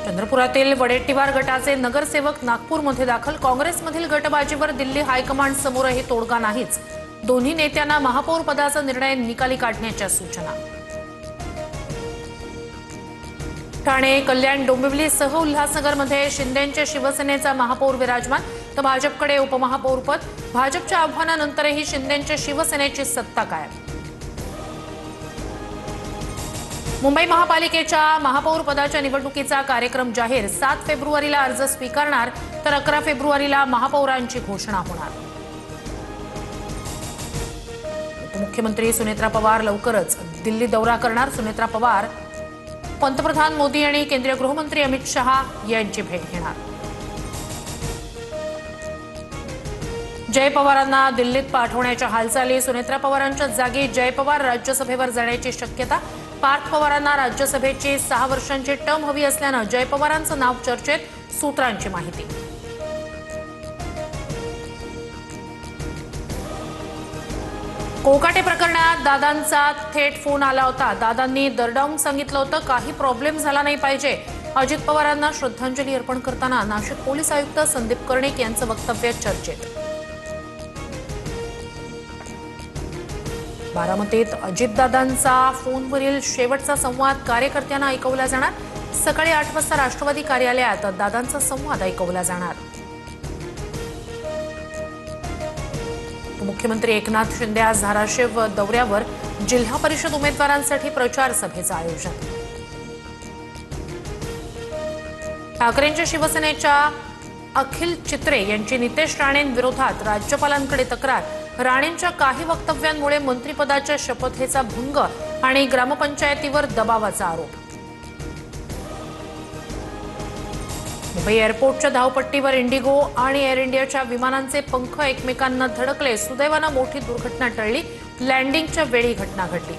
चंद्रपुरातील वडेट्टीवार गटाचे नगरसेवक नागपूरमध्ये दाखल। काँग्रेसमधील गटबाजीवर दिल्ली हायकमांड समोरही तोडगा नाहीच। दोन्ही नेत्यांना महापौर पदाचा निर्णय निकाली काढण्याच्या सूचना। ठाणे, कल्याण, डोंबिवलीसह उल्हासनगरमध्ये शिंदेंच्या शिवसेनेचा महापौर विराजमान, तर भाजपकडे उपमहापौरपद। भाजपच्या आव्हानानंतरही शिंदेंच्या शिवसेनेची सत्ता कायम। मुंबई महापालिकेच्या महापौर पदाच्या निवडणुकीचा कार्यक्रम जाहीर। 7 फेब्रुवारीला अर्ज स्वीकारणार, तर 11 फेब्रुवारीला महापौरांची घोषणा होणार। उपमुख्यमंत्री सुनेत्रा पवार लवकरच दिल्ली दौरा करणार। सुनेत्रा पवार पंतप्रधान मोदी आणि केंद्रीय गृहमंत्री अमित शहा यांची भेट घेणार। जय पवारांना दिल्लीत पाठवण्याच्या हालचाली। सुनेत्रा पवारांच्या जागी जय पवार राज्यसभेवर जाण्याची शक्यता। पार्थ पवारांना राज्यसभेची 6 वर्षांची टर्म हवी असल्यानं जय पवारांचं नाव चर्चेत, सूत्रांची माहिती। कोकाटे प्रकरणात दादांचा थेट फोन आला होता। दादांनी दरडावून सांगितलं होतं, काही प्रॉब्लेम झाला नाही पाहिजे। अजित पवारांना श्रद्धांजली अर्पण करताना नाशिक पोलीस आयुक्त संदीप कर्णिक यांचं वक्तव्य चर्चेत। बारामतीत अजितदादांचा फोनवरील शेवटचा संवाद कार्यकर्त्यांना ऐकवला जाणार। सकाळी 8 वाजता राष्ट्रवादी कार्यालयात दादांचा संवाद ऐकवला जाणार। मुख्यमंत्री एकनाथ शिंदे आज धाराशिव दौऱ्यावर। जिल्हा परिषद उमेदवारांसाठी प्रचार सभेचं आयोजन। ठाकरेंच्या शिवसेनेच्या अखिल चित्रे यांची नितेश राणेंविरोधात राज्यपालांकडे तक्रार। राणेंच्या काही वक्तव्यांमुळे मंत्रिपदाच्या शपथेचा भंग आणि ग्रामपंचायतीवर दबावाचा आरोप। मुंबई एअरपोर्टच्या धावपट्टीवर इंडिगो आणि एअर इंडियाच्या विमानांचे पंख एकमेकांना धडकले। सुदैवानं मोठी दुर्घटना टळली। लँडिंगच्या वेळी घटना घडली।